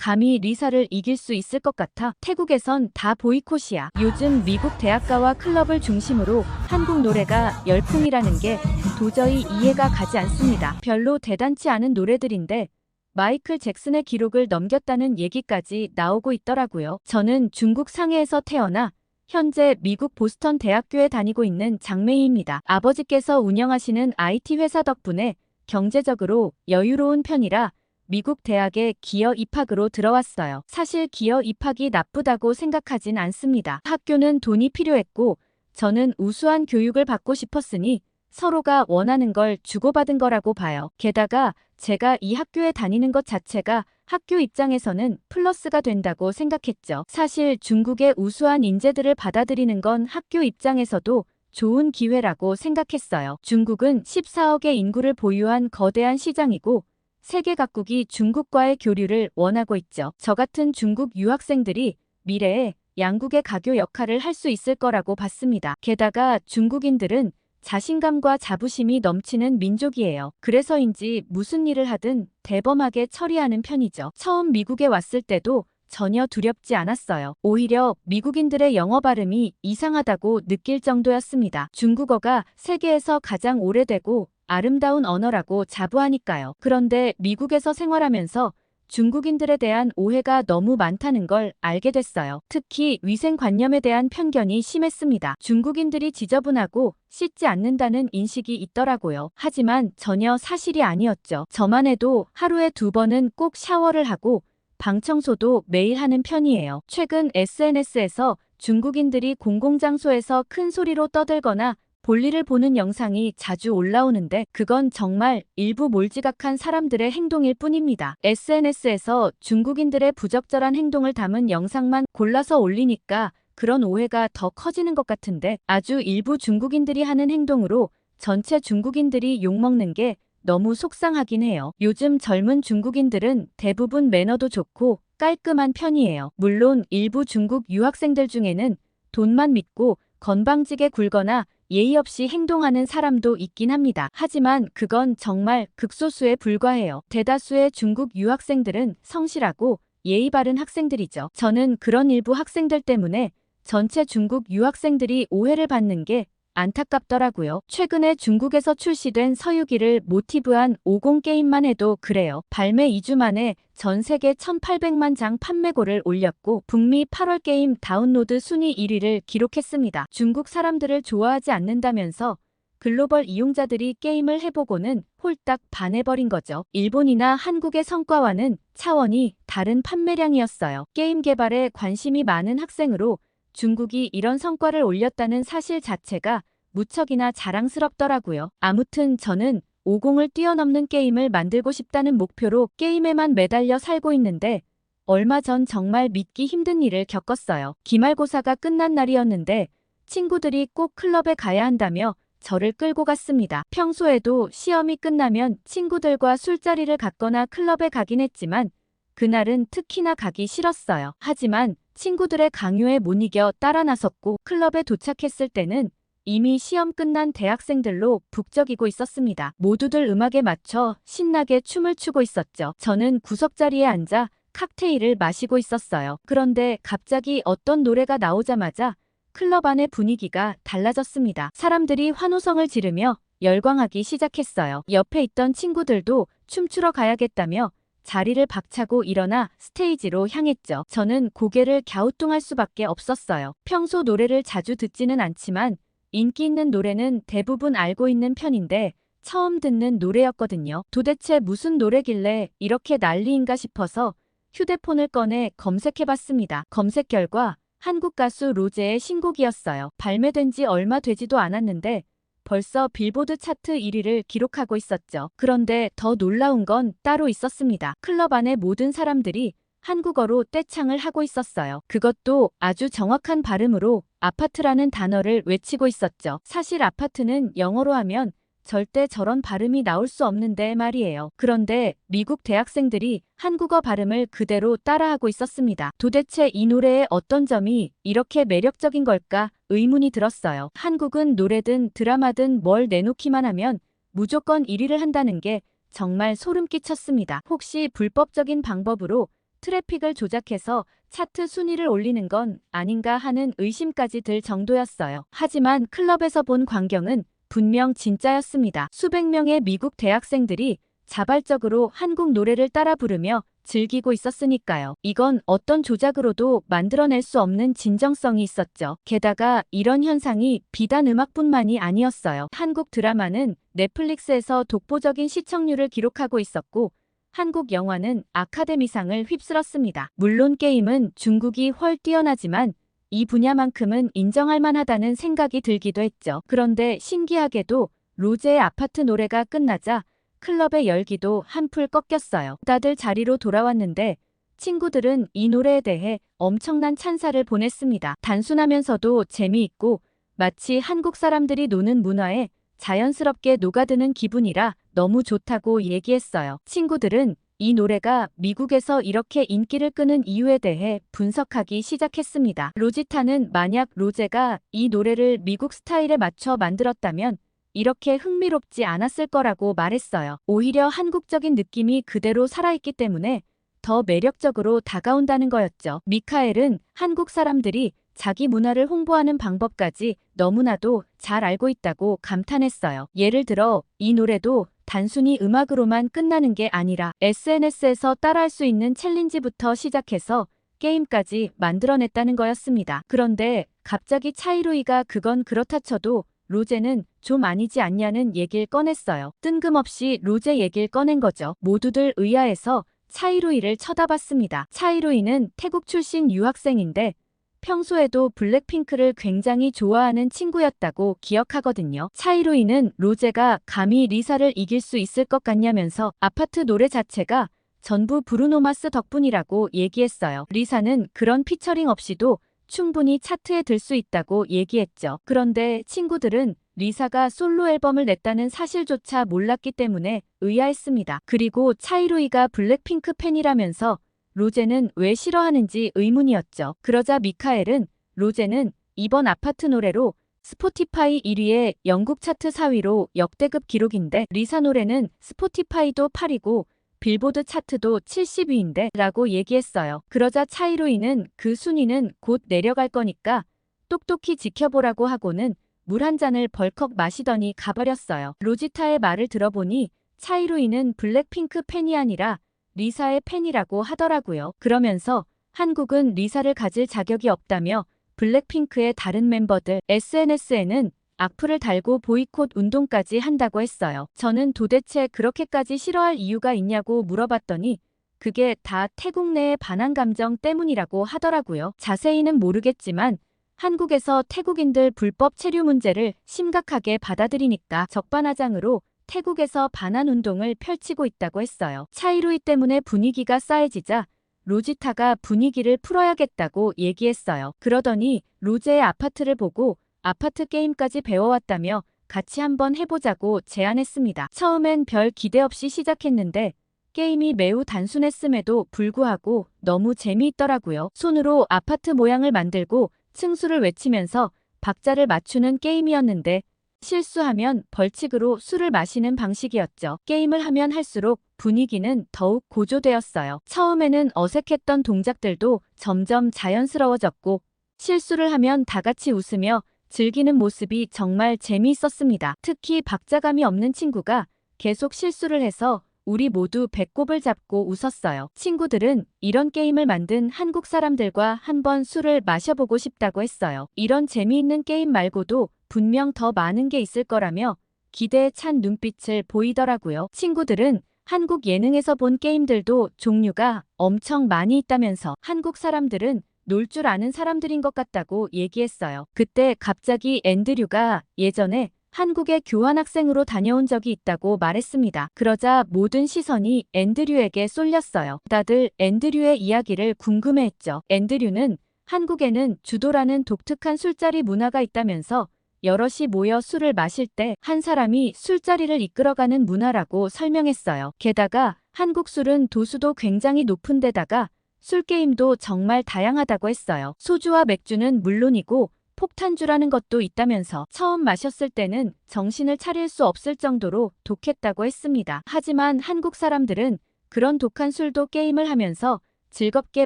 감히 리사를 이길 수 있을 것 같아. 태국에선 다 보이콧이야. 요즘 미국 대학가와 클럽을 중심으로 한국 노래가 열풍이라는 게 도저히 이해가 가지 않습니다. 별로 대단치 않은 노래들인데 마이클 잭슨의 기록을 넘겼다는 얘기까지 나오고 있더라고요. 저는 중국 상해에서 태어나 현재 미국 보스턴 대학교에 다니고 있는 장매희입니다. 아버지께서 운영하시는 IT 회사 덕분에 경제적으로 여유로운 편이라 미국 대학에 기어 입학으로 들어왔어요. 사실 기어 입학이 나쁘다고 생각하진 않습니다. 학교는 돈이 필요했고 저는 우수한 교육을 받고 싶었으니 서로가 원하는 걸 주고받은 거라고 봐요. 게다가 제가 이 학교에 다니는 것 자체가 학교 입장에서는 플러스가 된다고 생각했죠. 사실 중국의 우수한 인재들을 받아들이는 건 학교 입장에서도 좋은 기회라고 생각했어요. 중국은 14억의 인구를 보유한 거대한 시장이고 세계 각국이 중국과의 교류를 원하고 있죠. 저 같은 중국 유학생들이 미래에 양국의 가교 역할을 할 수 있을 거라고 봤습니다. 게다가 중국인들은 자신감과 자부심이 넘치는 민족이에요. 그래서인지 무슨 일을 하든 대범하게 처리하는 편이죠. 처음 미국에 왔을 때도 전혀 두렵지 않았어요. 오히려 미국인들의 영어 발음이 이상하다고 느낄 정도였습니다. 중국어가 세계에서 가장 오래되고 아름다운 언어라고 자부하니까요. 그런데 미국에서 생활하면서 중국인들에 대한 오해가 너무 많다는 걸 알게 됐어요. 특히 위생관념에 대한 편견이 심했습니다. 중국인들이 지저분하고 씻지 않는다는 인식이 있더라고요. 하지만 전혀 사실이 아니었죠. 저만 해도 하루에 2번은 꼭 샤워를 하고 방 청소도 매일 하는 편이에요. 최근 SNS에서 중국인들이 공공장소에서 큰 소리로 떠들거나 볼일을 보는 영상이 자주 올라오는데 그건 정말 일부 몰지각한 사람들의 행동일 뿐입니다. SNS에서 중국인들의 부적절한 행동을 담은 영상만 골라서 올리니까 그런 오해가 더 커지는 것 같은데 아주 일부 중국인들이 하는 행동으로 전체 중국인들이 욕먹는 게 너무 속상하긴 해요. 요즘 젊은 중국인들은 대부분 매너도 좋고 깔끔한 편이에요. 물론 일부 중국 유학생들 중에는 돈만 믿고 건방지게 굴거나 예의 없이 행동하는 사람도 있긴 합니다. 하지만 그건 정말 극소수에 불과해요. 대다수의 중국 유학생들은 성실하고 예의 바른 학생들이죠. 저는 그런 일부 학생들 때문에 전체 중국 유학생들이 오해를 받는 게 안타깝더라고요. 최근에 중국에서 출시된 서유기를 모티브한 50 게임만 해도 그래요. 발매 2주 만에 전 세계 1,800만 장 판매고를 올렸고 북미 8월 게임 다운로드 순위 1위를 기록했습니다. 중국 사람들을 좋아하지 않는다면서 글로벌 이용자들이 게임을 해보고는 홀딱 반해버린 거죠. 일본이나 한국의 성과와는 차원이 다른 판매량이었어요. 게임 개발에 관심이 많은 학생으로 중국이 이런 성과를 올렸다는 사실 자체가 무척이나 자랑스럽더라고요. 아무튼 저는 50을 뛰어넘는 게임을 만들고 싶다는 목표로 게임에만 매달려 살고 있는데 얼마 전 정말 믿기 힘든 일을 겪었어요. 기말고사가 끝난 날이었는데 친구들이 꼭 클럽에 가야 한다며 저를 끌고 갔습니다. 평소에도 시험이 끝나면 친구들과 술자리를 갖거나 클럽에 가긴 했지만 그날은 특히나 가기 싫었어요. 하지만 친구들의 강요에 못 이겨 따라 나섰고 클럽에 도착했을 때는 이미 시험 끝난 대학생들로 북적이고 있었습니다. 모두들 음악에 맞춰 신나게 춤을 추고 있었죠. 저는 구석자리에 앉아 칵테일을 마시고 있었어요. 그런데 갑자기 어떤 노래가 나오자마자 클럽 안의 분위기가 달라졌습니다. 사람들이 환호성을 지르며 열광하기 시작했어요. 옆에 있던 친구들도 춤추러 가야겠다며 자리를 박차고 일어나 스테이지로 향했죠. 저는 고개를 갸우뚱할 수밖에 없었어요. 평소 노래를 자주 듣지는 않지만 인기 있는 노래는 대부분 알고 있는 편인데 처음 듣는 노래였거든요. 도대체 무슨 노래길래 이렇게 난리인가 싶어서 휴대폰을 꺼내 검색해봤습니다. 검색 결과 한국 가수 로제의 신곡이었어요. 발매된 지 얼마 되지도 않았는데 벌써 빌보드 차트 1위를 기록하고 있었죠. 그런데 더 놀라운 건 따로 있었습니다. 클럽 안의 모든 사람들이 한국어로 떼창을 하고 있었어요. 그것도 아주 정확한 발음으로 아파트라는 단어를 외치고 있었죠. 사실 아파트는 영어로 하면 절대 저런 발음이 나올 수 없는데 말이에요. 그런데 미국 대학생들이 한국어 발음을 그대로 따라하고 있었습니다. 도대체 이 노래의 어떤 점이 이렇게 매력적인 걸까 의문이 들었어요. 한국은 노래든 드라마든 뭘 내놓기만 하면 무조건 1위를 한다는 게 정말 소름 끼쳤습니다. 혹시 불법적인 방법으로 트래픽을 조작해서 차트 순위를 올리는 건 아닌가 하는 의심까지 들 정도였어요. 하지만 클럽에서 본 광경은 분명 진짜였습니다. 수백 명의 미국 대학생들이 자발적으로 한국 노래를 따라 부르며 즐기고 있었으니까요. 이건 어떤 조작으로도 만들어낼 수 없는 진정성이 있었죠. 게다가 이런 현상이 비단 음악뿐만이 아니었어요. 한국 드라마는 넷플릭스에서 독보적인 시청률을 기록하고 있었고, 한국 영화는 아카데미상을 휩쓸었습니다. 물론 게임은 중국이 훨 뛰어나지만 이 분야만큼은 인정할 만하다는 생각이 들기도 했죠. 그런데 신기하게도 로제의 아파트 노래가 끝나자 클럽의 열기도 한풀 꺾였어요. 다들 자리로 돌아왔는데 친구들은 이 노래에 대해 엄청난 찬사를 보냈습니다. 단순하면서도 재미있고 마치 한국 사람들이 노는 문화에 자연스럽게 녹아드는 기분이라 너무 좋다고 얘기했어요. 친구들은 이 노래가 미국에서 이렇게 인기를 끄는 이유에 대해 분석하기 시작했습니다. 로지타는 만약 로제가 이 노래를 미국 스타일에 맞춰 만들었다면 이렇게 흥미롭지 않았을 거라고 말했어요. 오히려 한국적인 느낌이 그대로 살아있기 때문에 더 매력적으로 다가온다는 거였죠. 미카엘은 한국 사람들이 자기 문화를 홍보하는 방법까지 너무나도 잘 알고 있다고 감탄했어요. 예를 들어 이 노래도 단순히 음악으로만 끝나는 게 아니라 SNS에서 따라할 수 있는 챌린지부터 시작해서 게임까지 만들어냈다는 거였습니다. 그런데 갑자기 차이루이가 그건 그렇다 쳐도 로제는 좀 아니지 않냐는 얘길 꺼냈어요. 뜬금없이 로제 얘길 꺼낸 거죠. 모두들 의아해서 차이루이를 쳐다봤습니다. 차이루이는 태국 출신 유학생인데 평소에도 블랙핑크를 굉장히 좋아하는 친구였다고 기억하거든요. 차이루이는 로제가 감히 리사를 이길 수 있을 것 같냐면서 아파트 노래 자체가 전부 브루노마스 덕분이라고 얘기했어요. 리사는 그런 피처링 없이도 충분히 차트에 들 수 있다고 얘기했죠. 그런데 친구들은 리사가 솔로 앨범을 냈다는 사실조차 몰랐기 때문에 의아했습니다. 그리고 차이루이가 블랙핑크 팬이라면서 로제는 왜 싫어하는지 의문이었죠. 그러자 미카엘은 로제는 이번 아파트 노래로 스포티파이 1위에 영국 차트 4위로 역대급 기록인데 리사 노래는 스포티파이도 8위고 빌보드 차트도 70위인데 라고 얘기했어요. 그러자 차이루이는 그 순위는 곧 내려갈 거니까 똑똑히 지켜보라고 하고는 물 한 잔을 벌컥 마시더니 가버렸어요. 로지타의 말을 들어보니 차이루이는 블랙핑크 팬이 아니라 리사의 팬이라고 하더라고요. 그러면서 한국은 리사를 가질 자격이 없다며 블랙핑크의 다른 멤버들 SNS에는 악플을 달고 보이콧 운동까지 한다고 했어요. 저는 도대체 그렇게까지 싫어할 이유가 있냐고 물어봤더니 그게 다 태국 내의 반한 감정 때문이라고 하더라고요. 자세히는 모르겠지만 한국에서 태국인들 불법 체류 문제를 심각하게 받아들이니까 적반하장으로 태국에서 반한 운동을 펼치고 있다고 했어요. 차이루이 때문에 분위기가 싸해지자 로지타가 분위기를 풀어야겠다고 얘기했어요. 그러더니 로제의 아파트를 보고 아파트 게임까지 배워왔다며 같이 한번 해보자고 제안했습니다. 처음엔 별 기대 없이 시작했는데 게임이 매우 단순했음에도 불구하고 너무 재미있더라고요. 손으로 아파트 모양을 만들고 층수를 외치면서 박자를 맞추는 게임이었는데 실수하면 벌칙으로 술을 마시는 방식이었죠. 게임을 하면 할수록 분위기는 더욱 고조되었어요. 처음에는 어색했던 동작들도 점점 자연스러워졌고 실수를 하면 다 같이 웃으며 즐기는 모습이 정말 재미있었습니다. 특히 박자감이 없는 친구가 계속 실수를 해서 우리 모두 배꼽을 잡고 웃었어요. 친구들은 이런 게임을 만든 한국 사람들과 한번 술을 마셔보고 싶다고 했어요. 이런 재미있는 게임 말고도 분명 더 많은 게 있을 거라며 기대에 찬 눈빛을 보이더라고요. 친구들은 한국 예능에서 본 게임들도 종류가 엄청 많이 있다면서 한국 사람들은 놀 줄 아는 사람들인 것 같다고 얘기했어요. 그때 갑자기 앤드류가 예전에 한국에 교환학생으로 다녀온 적이 있다고 말했습니다. 그러자 모든 시선이 앤드류에게 쏠렸어요. 다들 앤드류의 이야기를 궁금해했죠. 앤드류는 한국에는 주도라는 독특한 술자리 문화가 있다면서 여럿이 모여 술을 마실 때 한 사람이 술자리를 이끌어가는 문화라고 설명했어요. 게다가 한국 술은 도수도 굉장히 높은 데다가 술게임도 정말 다양하다고 했어요. 소주와 맥주는 물론이고 폭탄주라는 것도 있다면서 처음 마셨을 때는 정신을 차릴 수 없을 정도로 독했다고 했습니다. 하지만 한국 사람들은 그런 독한 술도 게임을 하면서 즐겁게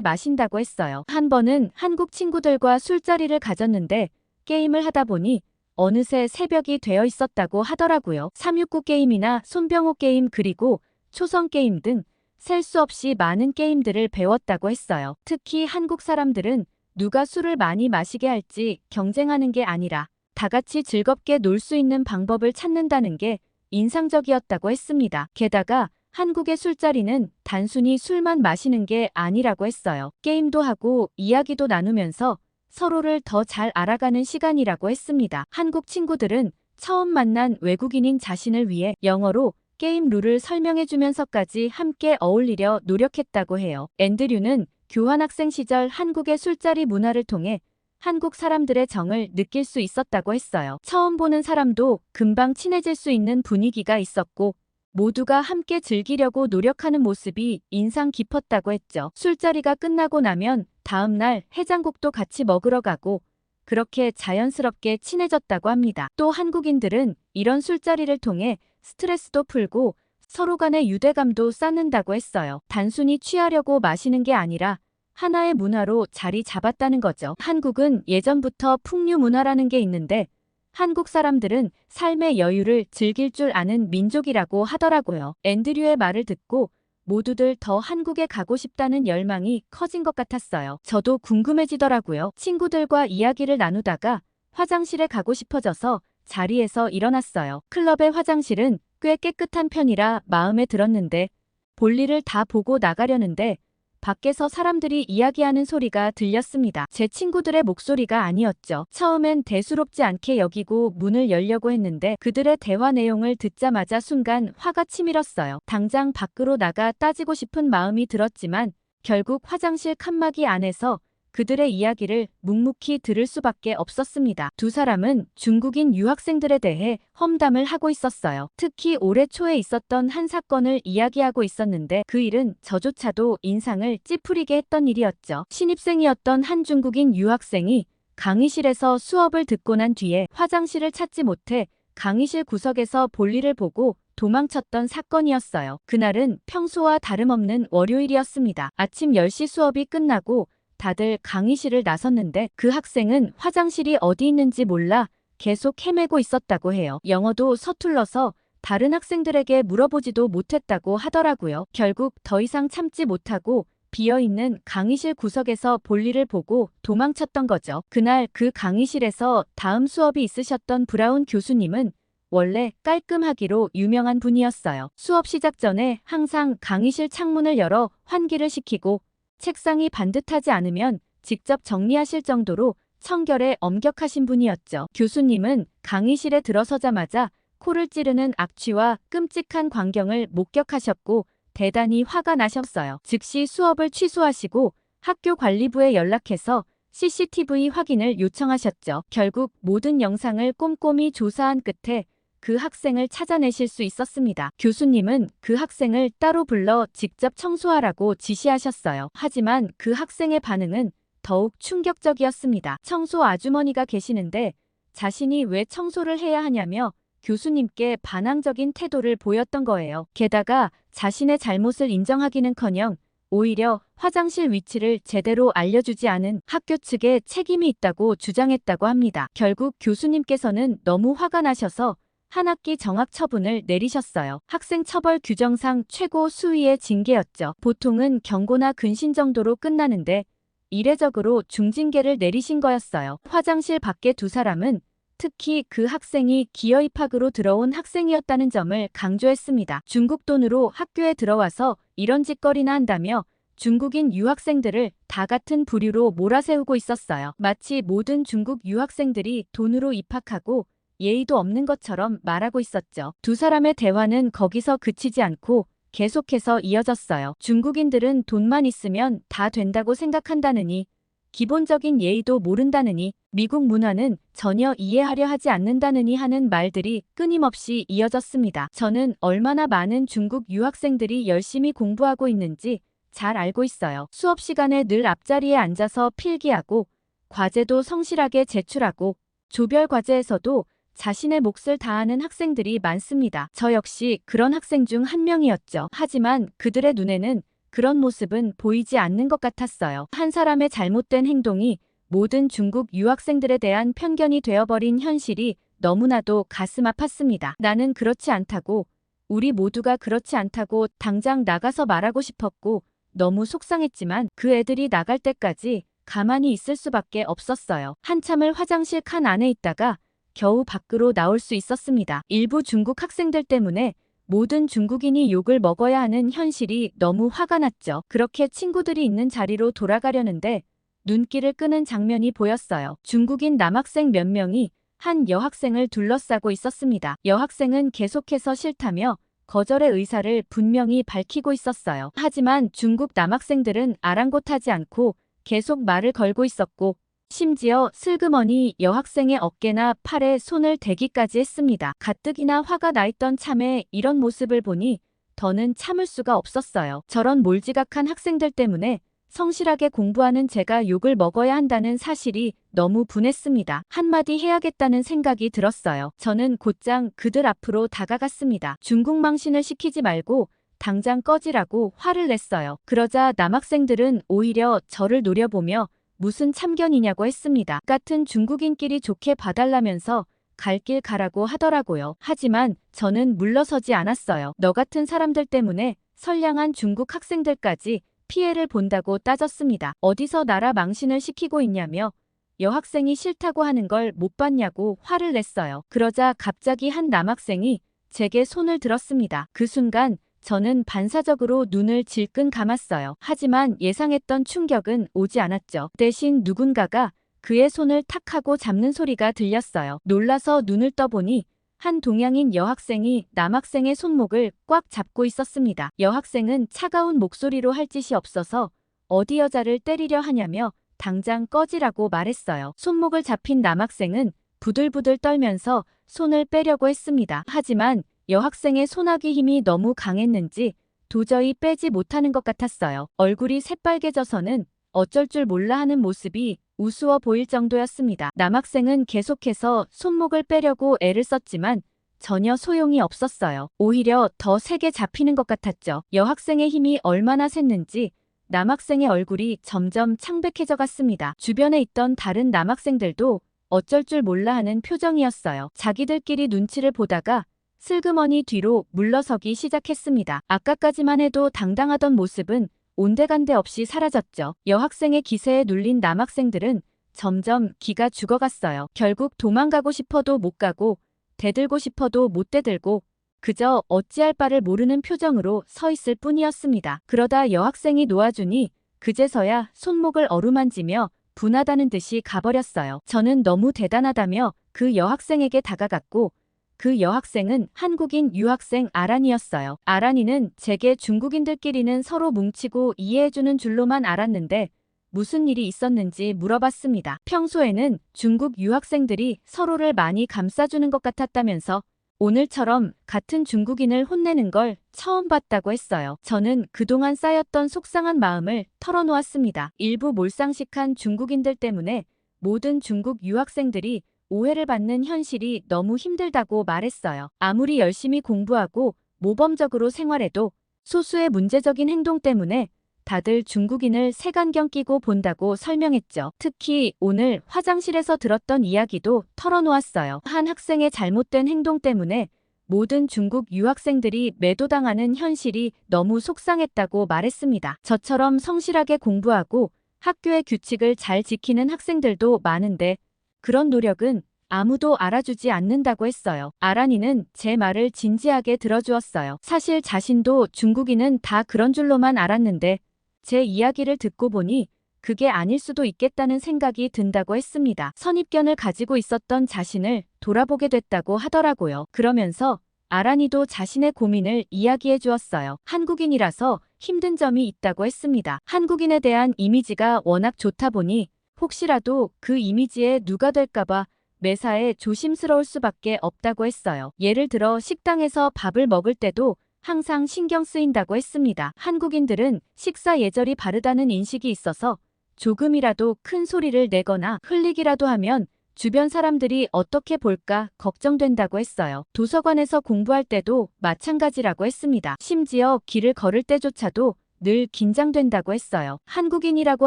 마신다고 했어요. 한 번은 한국 친구들과 술자리를 가졌는데 게임을 하다 보니 어느새 새벽이 되어 있었다고 하더라고요. 369 게임이나 손병호 게임 그리고 초성 게임 등 셀 수 없이 많은 게임들을 배웠다고 했어요. 특히 한국 사람들은 누가 술을 많이 마시게 할지 경쟁하는 게 아니라 다 같이 즐겁게 놀 수 있는 방법을 찾는다는 게 인상적이었다고 했습니다. 게다가 한국의 술자리는 단순히 술만 마시는 게 아니라고 했어요. 게임도 하고 이야기도 나누면서 서로를 더 잘 알아가는 시간이라고 했습니다. 한국 친구들은 처음 만난 외국인인 자신을 위해 영어로 게임 룰을 설명해주면서까지 함께 어울리려 노력했다고 해요. 앤드류는 교환학생 시절 한국의 술자리 문화를 통해 한국 사람들의 정을 느낄 수 있었다고 했어요. 처음 보는 사람도 금방 친해질 수 있는 분위기가 있었고 모두가 함께 즐기려고 노력하는 모습이 인상 깊었다고 했죠. 술자리가 끝나고 나면 다음날 해장국도 같이 먹으러 가고 그렇게 자연스럽게 친해졌다고 합니다. 또 한국인들은 이런 술자리를 통해 스트레스도 풀고 서로 간의 유대감도 쌓는다고 했어요. 단순히 취하려고 마시는 게 아니라 하나의 문화로 자리 잡았다는 거죠. 한국은 예전부터 풍류 문화라는 게 있는데 한국 사람들은 삶의 여유를 즐길 줄 아는 민족이라고 하더라고요. 앤드류의 말을 듣고 모두들 더 한국에 가고 싶다는 열망이 커진 것 같았어요. 저도 궁금해지더라고요. 친구들과 이야기를 나누다가 화장실에 가고 싶어져서 자리에서 일어났어요. 클럽의 화장실은 꽤 깨끗한 편이라 마음에 들었는데 볼일을 다 보고 나가려는데 밖에서 사람들이 이야기하는 소리가 들렸습니다. 제 친구들의 목소리가 아니었죠. 처음엔 대수롭지 않게 여기고 문을 열려고 했는데 그들의 대화 내용을 듣자마자 순간 화가 치밀었어요. 당장 밖으로 나가 따지고 싶은 마음이 들었지만 결국 화장실 칸막이 안에서 그들의 이야기를 묵묵히 들을 수밖에 없었습니다. 두 사람은 중국인 유학생들에 대해 험담을 하고 있었어요. 특히 올해 초에 있었던 한 사건을 이야기하고 있었는데 그 일은 저조차도 인상을 찌푸리게 했던 일이었죠. 신입생이었던 한 중국인 유학생이 강의실에서 수업을 듣고 난 뒤에 화장실을 찾지 못해 강의실 구석에서 볼일을 보고 도망쳤던 사건이었어요. 그날은 평소와 다름없는 월요일이었습니다. 아침 10시 수업이 끝나고 다들 강의실을 나섰는데 그 학생은 화장실이 어디 있는지 몰라 계속 헤매고 있었다고 해요. 영어도 서툴러서 다른 학생들에게 물어보지도 못했다고 하더라고요. 결국 더 이상 참지 못하고 비어있는 강의실 구석에서 볼일을 보고 도망쳤던 거죠. 그날 그 강의실에서 다음 수업이 있으셨던 브라운 교수님은 원래 깔끔하기로 유명한 분이었어요. 수업 시작 전에 항상 강의실 창문을 열어 환기를 시키고 책상이 반듯하지 않으면 직접 정리하실 정도로 청결에 엄격하신 분이었죠. 교수님은 강의실에 들어서자마자 코를 찌르는 악취와 끔찍한 광경을 목격하셨고 대단히 화가 나셨어요. 즉시 수업을 취소하시고 학교 관리부에 연락해서 CCTV 확인을 요청하셨죠. 결국 모든 영상을 꼼꼼히 조사한 끝에 그 학생을 찾아내실 수 있었습니다. 교수님은 그 학생을 따로 불러 직접 청소하라고 지시하셨어요. 하지만 그 학생의 반응은 더욱 충격적이었습니다. 청소 아주머니가 계시는데 자신이 왜 청소를 해야 하냐며 교수님께 반항적인 태도를 보였던 거예요. 게다가 자신의 잘못을 인정하기는커녕 오히려 화장실 위치를 제대로 알려주지 않은 학교 측에 책임이 있다고 주장했다고 합니다. 결국 교수님께서는 너무 화가 나셔서 한 학기 정학 처분을 내리셨어요. 학생 처벌 규정상 최고 수위의 징계였죠. 보통은 경고나 근신 정도로 끝나는데 이례적으로 중징계를 내리신 거였어요. 화장실 밖에 두 사람은 특히 그 학생이 기어 입학으로 들어온 학생이었다는 점을 강조했습니다. 중국 돈으로 학교에 들어와서 이런 짓거리나 한다며 중국인 유학생들을 다 같은 부류로 몰아세우고 있었어요. 마치 모든 중국 유학생들이 돈으로 입학하고 예의도 없는 것처럼 말하고 있었죠. 두 사람의 대화는 거기서 그치지 않고 계속해서 이어졌어요. 중국인들은 돈만 있으면 다 된다고 생각한다느니, 기본적인 예의도 모른다느니, 미국 문화는 전혀 이해하려 하지 않는다느니 하는 말들이 끊임없이 이어졌습니다. 저는 얼마나 많은 중국 유학생들이 열심히 공부하고 있는지 잘 알고 있어요. 수업 시간에 늘 앞자리에 앉아서 필기하고 과제도 성실하게 제출하고 조별 과제에서도 자신의 몫을 다하는 학생들이 많습니다. 저 역시 그런 학생 중 한 명이었죠. 하지만 그들의 눈에는 그런 모습은 보이지 않는 것 같았어요. 한 사람의 잘못된 행동이 모든 중국 유학생들에 대한 편견이 되어버린 현실이 너무나도 가슴 아팠습니다. 나는 그렇지 않다고, 우리 모두가 그렇지 않다고 당장 나가서 말하고 싶었고 너무 속상했지만 그 애들이 나갈 때까지 가만히 있을 수밖에 없었어요. 한참을 화장실 칸 안에 있다가 겨우 밖으로 나올 수 있었습니다. 일부 중국 학생들 때문에 모든 중국인이 욕을 먹어야 하는 현실이 너무 화가 났죠. 그렇게 친구들이 있는 자리로 돌아가려는데 눈길을 끄는 장면이 보였어요. 중국인 남학생 몇 명이 한 여학생을 둘러싸고 있었습니다. 여학생은 계속해서 싫다며 거절의 의사를 분명히 밝히고 있었어요. 하지만 중국 남학생들은 아랑곳하지 않고 계속 말을 걸고 있었고 심지어 슬그머니 여학생의 어깨나 팔에 손을 대기까지 했습니다. 가뜩이나 화가 나 있던 참에 이런 모습을 보니 더는 참을 수가 없었어요. 저런 몰지각한 학생들 때문에 성실하게 공부하는 제가 욕을 먹어야 한다는 사실이 너무 분했습니다. 한마디 해야겠다는 생각이 들었어요. 저는 곧장 그들 앞으로 다가갔습니다. 중국망신을 시키지 말고 당장 꺼지라고 화를 냈어요. 그러자 남학생들은 오히려 저를 노려보며 무슨 참견이냐고 했습니다. 같은 중국인끼리 좋게 봐달라면서 갈 길 가라고 하더라고요. 하지만 저는 물러서지 않았어요. 너 같은 사람들 때문에 선량한 중국 학생들까지 피해를 본다고 따졌습니다. 어디서 나라 망신을 시키고 있냐며 여학생이 싫다고 하는 걸 못 봤냐고 화를 냈어요. 그러자 갑자기 한 남학생이 제게 손을 들었습니다. 그 순간 저는 반사적으로 눈을 질끈 감았어요. 하지만 예상했던 충격은 오지 않았죠. 대신 누군가가 그의 손을 탁 하고 잡는 소리가 들렸어요. 놀라서 눈을 떠보니 한 동양인 여학생이 남학생의 손목을 꽉 잡고 있었습니다. 여학생은 차가운 목소리로 할 짓이 없어서 어디 여자를 때리려 하냐며 당장 꺼지라고 말했어요. 손목을 잡힌 남학생은 부들부들 떨면서 손을 빼려고 했습니다. 하지만 여학생의 손아귀 힘이 너무 강했는지 도저히 빼지 못하는 것 같았어요. 얼굴이 새빨개져서는 어쩔 줄 몰라 하는 모습이 우스워 보일 정도였습니다. 남학생은 계속해서 손목을 빼려고 애를 썼지만 전혀 소용이 없었어요. 오히려 더 세게 잡히는 것 같았죠. 여학생의 힘이 얼마나 셌는지 남학생의 얼굴이 점점 창백해져 갔습니다. 주변에 있던 다른 남학생들도 어쩔 줄 몰라 하는 표정이었어요. 자기들끼리 눈치를 보다가 슬그머니 뒤로 물러서기 시작했습니다. 아까까지만 해도 당당하던 모습은 온데간데 없이 사라졌죠. 여학생의 기세에 눌린 남학생들은 점점 기가 죽어갔어요. 결국 도망가고 싶어도 못 가고 대들고 싶어도 못 대들고 그저 어찌할 바를 모르는 표정으로 서 있을 뿐이었습니다. 그러다 여학생이 놓아주니 그제서야 손목을 어루만지며 분하다는 듯이 가버렸어요. 저는 너무 대단하다며 그 여학생에게 다가갔고 그 여학생은 한국인 유학생 아란이었어요. 아란이는 제게 중국인들끼리는 서로 뭉치고 이해해주는 줄로만 알았는데 무슨 일이 있었는지 물어봤습니다. 평소에는 중국 유학생들이 서로를 많이 감싸주는 것 같았다면서 오늘처럼 같은 중국인을 혼내는 걸 처음 봤다고 했어요. 저는 그동안 쌓였던 속상한 마음을 털어놓았습니다. 일부 몰상식한 중국인들 때문에 모든 중국 유학생들이 오해를 받는 현실이 너무 힘들다고 말했어요. 아무리 열심히 공부하고 모범적으로 생활해도 소수의 문제적인 행동 때문에 다들 중국인을 색안경 끼고 본다고 설명했죠. 특히 오늘 화장실에서 들었던 이야기도 털어놓았어요. 한 학생의 잘못된 행동 때문에 모든 중국 유학생들이 매도당하는 현실이 너무 속상했다고 말했습니다. 저처럼 성실하게 공부하고 학교의 규칙을 잘 지키는 학생들도 많은데 그런 노력은 아무도 알아주지 않는다고 했어요. 아란이는 제 말을 진지하게 들어주었어요. 사실 자신도 중국인은 다 그런 줄로만 알았는데 제 이야기를 듣고 보니 그게 아닐 수도 있겠다는 생각이 든다고 했습니다. 선입견을 가지고 있었던 자신을 돌아보게 됐다고 하더라고요. 그러면서 아란이도 자신의 고민을 이야기해 주었어요. 한국인이라서 힘든 점이 있다고 했습니다. 한국인에 대한 이미지가 워낙 좋다 보니 혹시라도 그 이미지에 누가 될까봐 매사에 조심스러울 수밖에 없다고 했어요. 예를 들어 식당에서 밥을 먹을 때도 항상 신경 쓰인다고 했습니다. 한국인들은 식사 예절이 바르다는 인식이 있어서 조금이라도 큰 소리를 내거나 흘리기라도 하면 주변 사람들이 어떻게 볼까 걱정된다고 했어요. 도서관에서 공부할 때도 마찬가지라고 했습니다. 심지어 길을 걸을 때조차도 늘 긴장된다고 했어요. 한국인이라고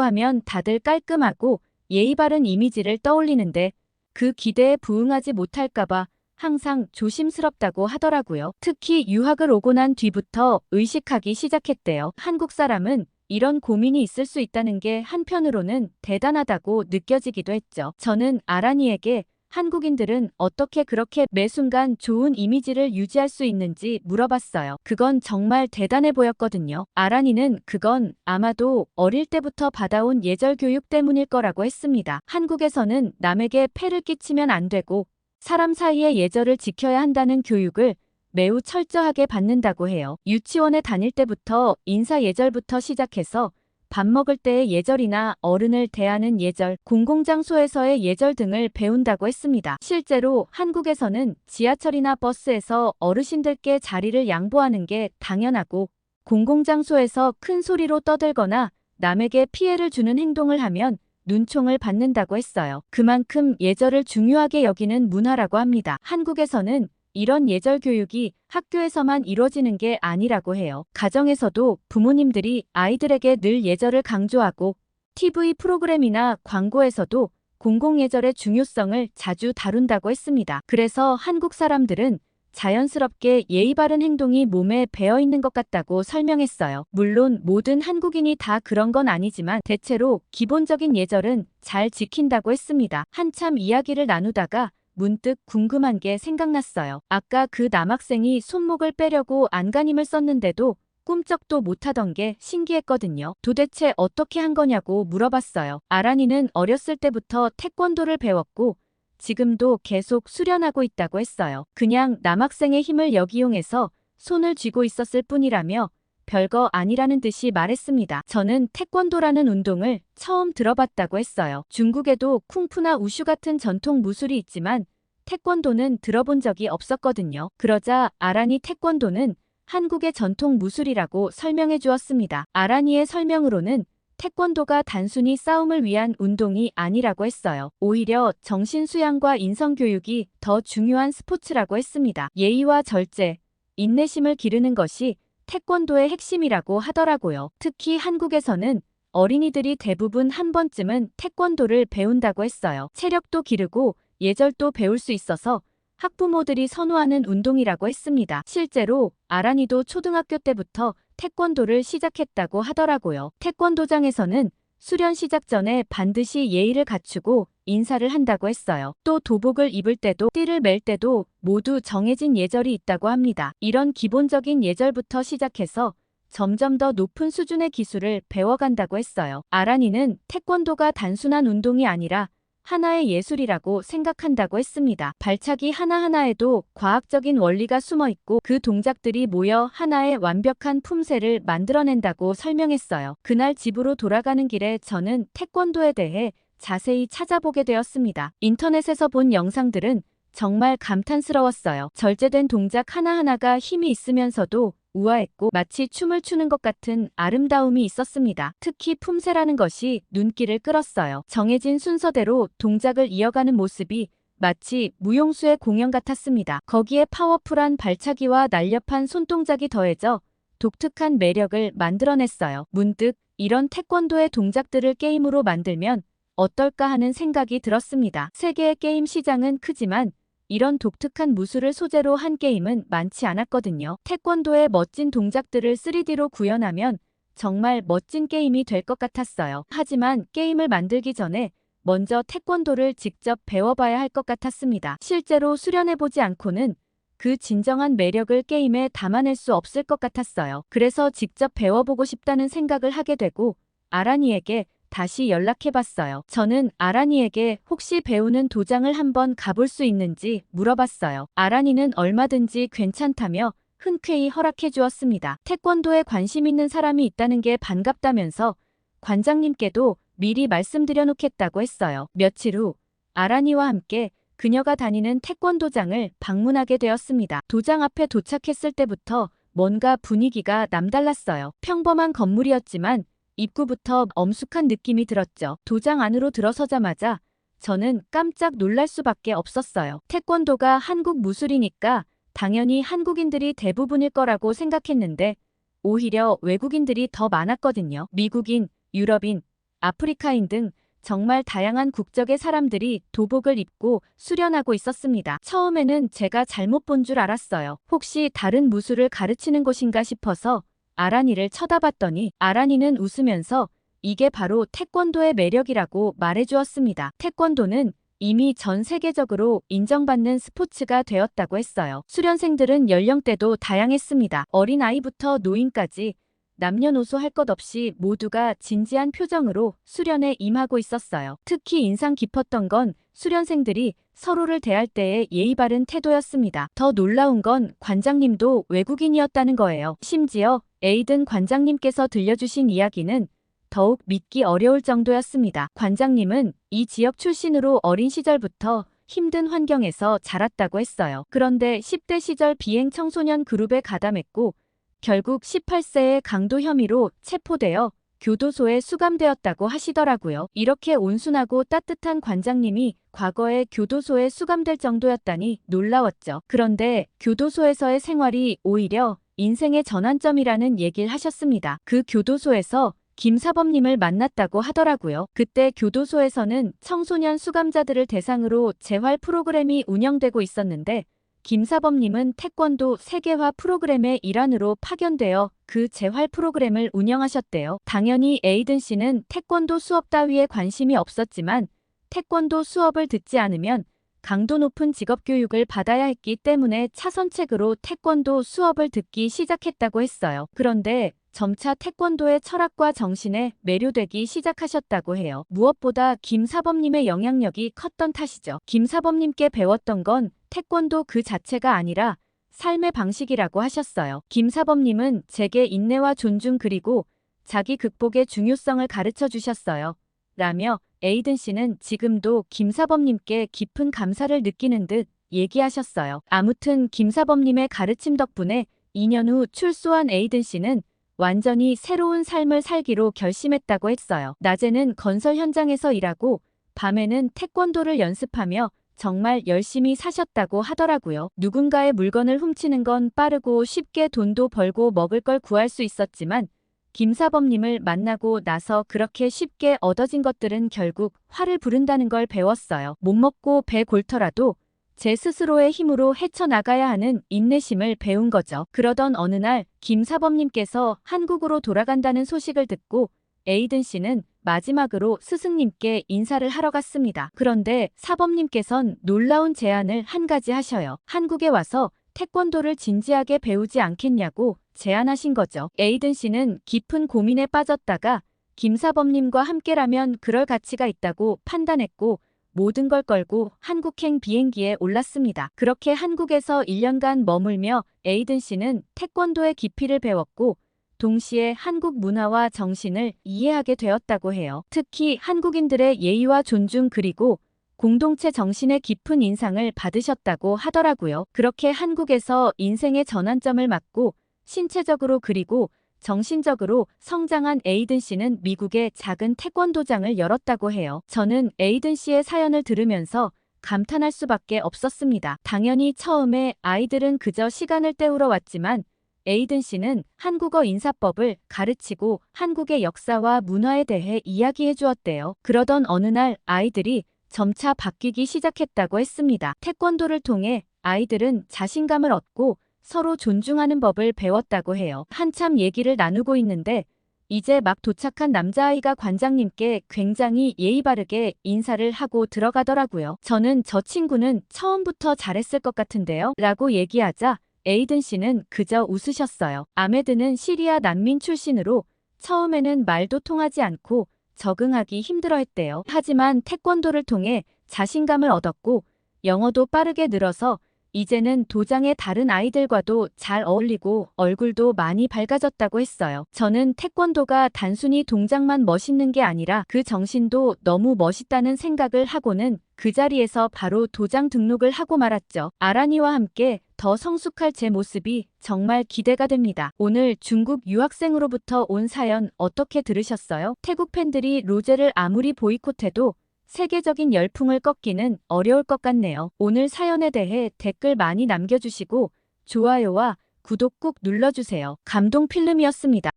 하면 다들 깔끔하고 예의 바른 이미지를 떠올리는데 그 기대에 부응하지 못할까봐 항상 조심스럽다고 하더라고요. 특히 유학을 오고 난 뒤부터 의식하기 시작했대요. 한국 사람은 이런 고민이 있을 수 있다는 게 한편으로는 대단하다고 느껴지기도 했죠. 저는 아란이에게 한국인들은 어떻게 그렇게 매 순간 좋은 이미지를 유지할 수 있는지 물어봤어요. 그건 정말 대단해 보였거든요. 아란이는 그건 아마도 어릴 때부터 받아온 예절 교육 때문일 거라고 했습니다. 한국에서는 남에게 폐를 끼치면 안 되고 사람 사이의 예절을 지켜야 한다는 교육을 매우 철저하게 받는다고 해요. 유치원에 다닐 때부터 인사 예절부터 시작해서 밥 먹을 때의 예절이나 어른을 대하는 예절, 공공장소에서의 예절 등을 배운다고 했습니다. 실제로 한국에서는 지하철이나 버스에서 어르신들께 자리를 양보하는 게 당연하고 공공장소에서 큰 소리로 떠들거나 남에게 피해를 주는 행동을 하면 눈총을 받는다고 했어요. 그만큼 예절을 중요하게 여기는 문화라고 합니다. 한국에서는 이런 예절 교육이 학교에서만 이루어지는 게 아니라고 해요. 가정에서도 부모님들이 아이들에게 늘 예절을 강조하고 TV 프로그램이나 광고에서도 공공예절의 중요성을 자주 다룬다고 했습니다. 그래서 한국 사람들은 자연스럽게 예의 바른 행동이 몸에 배어 있는 것 같다고 설명했어요. 물론 모든 한국인이 다 그런 건 아니지만 대체로 기본적인 예절은 잘 지킨다고 했습니다. 한참 이야기를 나누다가 문득 궁금한 게 생각났어요. 아까 그 남학생이 손목을 빼려고 안간힘을 썼는데도 꿈쩍도 못하던 게 신기했거든요. 도대체 어떻게 한 거냐고 물어봤어요. 아란이는 어렸을 때부터 태권도를 배웠고 지금도 계속 수련하고 있다고 했어요. 그냥 남학생의 힘을 역이용해서 손을 쥐고 있었을 뿐이라며 별거 아니라는 듯이 말했습니다. 저는 태권도라는 운동을 처음 들어봤다고 했어요. 중국에도 쿵푸나 우슈 같은 전통 무술이 있지만 태권도는 들어본 적이 없었거든요. 그러자 아란이 태권도는 한국의 전통 무술이라고 설명해 주었습니다. 아란이의 설명으로는 태권도가 단순히 싸움을 위한 운동이 아니라고 했어요. 오히려 정신수양과 인성교육이 더 중요한 스포츠라고 했습니다. 예의와 절제, 인내심을 기르는 것이 태권도의 핵심이라고 하더라고요. 특히 한국에서는 어린이들이 대부분 한 번쯤은 태권도를 배운다고 했어요. 체력도 기르고 예절도 배울 수 있어서 학부모들이 선호하는 운동이라고 했습니다. 실제로 아란이도 초등학교 때부터 태권도를 시작했다고 하더라고요. 태권도장에서는 수련 시작 전에 반드시 예의를 갖추고 인사를 한다고 했어요. 또 도복을 입을 때도 띠를 맬 때도 모두 정해진 예절이 있다고 합니다. 이런 기본적인 예절부터 시작해서 점점 더 높은 수준의 기술을 배워간다고 했어요. 아란이는 태권도가 단순한 운동이 아니라 하나의 예술이라고 생각한다고 했습니다. 발차기 하나하나에도 과학적인 원리가 숨어 있고 그 동작들이 모여 하나의 완벽한 품새를 만들어낸다고 설명했어요. 그날 집으로 돌아가는 길에 저는 태권도에 대해 자세히 찾아보게 되었습니다. 인터넷에서 본 영상들은 정말 감탄스러웠어요. 절제된 동작 하나하나가 힘이 있으면서도 우아했고 마치 춤을 추는 것 같은 아름다움이 있었습니다. 특히 품새라는 것이 눈길을 끌었어요. 정해진 순서대로 동작을 이어가는 모습이 마치 무용수의 공연 같았습니다. 거기에 파워풀한 발차기와 날렵한 손동작이 더해져 독특한 매력을 만들어냈어요. 문득 이런 태권도의 동작들을 게임으로 만들면 어떨까 하는 생각이 들었습니다. 세계의 게임 시장은 크지만 이런 독특한 무술을 소재로 한 게임은 많지 않았거든요. 태권도의 멋진 동작들을 3D로 구현하면 정말 멋진 게임이 될 것 같았어요. 하지만 게임을 만들기 전에 먼저 태권도를 직접 배워봐야 할 것 같았습니다. 실제로 수련해보지 않고는 그 진정한 매력을 게임에 담아낼 수 없을 것 같았어요. 그래서 직접 배워보고 싶다는 생각을 하게 되고 아란이에게 다시 연락해봤어요. 저는 아란이에게 혹시 배우는 도장을 한번 가볼 수 있는지 물어봤어요. 아란이는 얼마든지 괜찮다며 흔쾌히 허락해 주었습니다. 태권도에 관심 있는 사람이 있다는 게 반갑다면서 관장님께도 미리 말씀드려 놓겠다고 했어요. 며칠 후 아란이와 함께 그녀가 다니는 태권도장을 방문하게 되었습니다. 도장 앞에 도착했을 때부터 뭔가 분위기가 남달랐어요. 평범한 건물이었지만 입구부터 엄숙한 느낌이 들었죠. 도장 안으로 들어서자마자 저는 깜짝 놀랄 수밖에 없었어요. 태권도가 한국 무술이니까 당연히 한국인들이 대부분일 거라고 생각했는데 오히려 외국인들이 더 많았거든요. 미국인, 유럽인, 아프리카인 등 정말 다양한 국적의 사람들이 도복을 입고 수련하고 있었습니다. 처음에는 제가 잘못 본 줄 알았어요. 혹시 다른 무술을 가르치는 곳인가 싶어서 아란이를 쳐다봤더니 아란이는 웃으면서 이게 바로 태권도의 매력이라고 말해주었습니다. 태권도는 이미 전 세계적으로 인정받는 스포츠가 되었다고 했어요. 수련생들은 연령대도 다양했습니다. 어린아이부터 노인까지 남녀노소 할 것 없이 모두가 진지한 표정으로 수련에 임하고 있었어요. 특히 인상 깊었던 건 수련생들이 서로를 대할 때의 예의 바른 태도였습니다. 더 놀라운 건 관장님도 외국인이었다는 거예요. 심지어 에이든 관장님께서 들려주신 이야기는 더욱 믿기 어려울 정도였습니다. 관장님은 이 지역 출신으로 어린 시절부터 힘든 환경에서 자랐다고 했어요. 그런데 10대 시절 비행 청소년 그룹에 가담했고 결국 18세의 강도 혐의로 체포되어 교도소에 수감되었다고 하시더라고요. 이렇게 온순하고 따뜻한 관장님이 과거에 교도소에 수감될 정도였다니 놀라웠죠. 그런데 교도소에서의 생활이 오히려 인생의 전환점이라는 얘기를 하셨습니다. 그 교도소에서 김사범님을 만났다고 하더라고요. 그때 교도소에서는 청소년 수감자들을 대상으로 재활 프로그램이 운영되고 있었는데 김사범님은 태권도 세계화 프로그램의 일환으로 파견되어 그 재활 프로그램을 운영하셨대요. 당연히 에이든 씨는 태권도 수업 따위에 관심이 없었지만 태권도 수업을 듣지 않으면 강도 높은 직업교육을 받아야 했기 때문에 차선책으로 태권도 수업을 듣기 시작했다고 했어요. 그런데 점차 태권도의 철학과 정신에 매료되기 시작하셨다고 해요. 무엇보다 김사범님의 영향력이 컸던 탓이죠. 김사범님께 배웠던 건 태권도 그 자체가 아니라 삶의 방식이라고 하셨어요. 김사범님은 제게 인내와 존중 그리고 자기 극복의 중요성을 가르쳐 주셨어요. 라며 에이든 씨는 지금도 김사범님께 깊은 감사를 느끼는 듯 얘기하셨어요. 아무튼 김사범님의 가르침 덕분에 2년 후 출소한 에이든 씨는 완전히 새로운 삶을 살기로 결심했다고 했어요. 낮에는 건설 현장에서 일하고 밤에는 태권도를 연습하며 정말 열심히 사셨다고 하더라고요. 누군가의 물건을 훔치는 건 빠르고 쉽게 돈도 벌고 먹을 걸 구할 수 있었지만 김사범님을 만나고 나서 그렇게 쉽게 얻어진 것들은 결국 화를 부른다는 걸 배웠어요. 못 먹고 배 골터라도 제 스스로의 힘으로 헤쳐나가야 하는 인내심을 배운 거죠. 그러던 어느 날 김사범님께서 한국으로 돌아간다는 소식을 듣고 에이든 씨는 마지막으로 스승님께 인사를 하러 갔습니다. 그런데 사범님께선 놀라운 제안을 한 가지 하셔요. 한국에 와서 태권도를 진지하게 배우지 않겠냐고 제안하신 거죠. 에이든 씨는 깊은 고민에 빠졌다가 김사범님과 함께라면 그럴 가치가 있다고 판단했고 모든 걸 걸고 한국행 비행기에 올랐습니다. 그렇게 한국에서 1년간 머물며 에이든 씨는 태권도의 깊이를 배웠고 동시에 한국 문화와 정신을 이해하게 되었다고 해요. 특히 한국인들의 예의와 존중 그리고 공동체 정신의 깊은 인상을 받으셨다고 하더라고요. 그렇게 한국에서 인생의 전환점을 맞고 신체적으로 그리고 정신적으로 성장한 에이든 씨는 미국에 작은 태권도장을 열었다고 해요. 저는 에이든 씨의 사연을 들으면서 감탄할 수밖에 없었습니다. 당연히 처음에 아이들은 그저 시간을 때우러 왔지만 에이든 씨는 한국어 인사법을 가르치고 한국의 역사와 문화에 대해 이야기해 주었대요. 그러던 어느 날 아이들이 점차 바뀌기 시작했다고 했습니다. 태권도를 통해 아이들은 자신감을 얻고 서로 존중하는 법을 배웠다고 해요. 한참 얘기를 나누고 있는데 이제 막 도착한 남자아이가 관장님께 굉장히 예의 바르게 인사를 하고 들어가더라고요. 저는 저 친구는 처음부터 잘했을 것 같은데요? 라고 얘기하자 에이든 씨는 그저 웃으셨어요. 아메드는 시리아 난민 출신으로 처음에는 말도 통하지 않고 적응하기 힘들어했대요. 하지만 태권도를 통해 자신감을 얻었고 영어도 빠르게 늘어서 이제는 도장의 다른 아이들과도 잘 어울리고 얼굴도 많이 밝아졌다고 했어요. 저는 태권도가 단순히 동작만 멋있는 게 아니라 그 정신도 너무 멋있다는 생각을 하고는 그 자리에서 바로 도장 등록을 하고 말았죠. 아란이와 함께 더 성숙할 제 모습이 정말 기대가 됩니다. 오늘 중국 유학생으로부터 온 사연 어떻게 들으셨어요? 태국 팬들이 로제를 아무리 보이콧해도 세계적인 열풍을 꺾기는 어려울 것 같네요. 오늘 사연에 대해 댓글 많이 남겨주시고 좋아요와 구독 꾹 눌러주세요. 감동 필름이었습니다.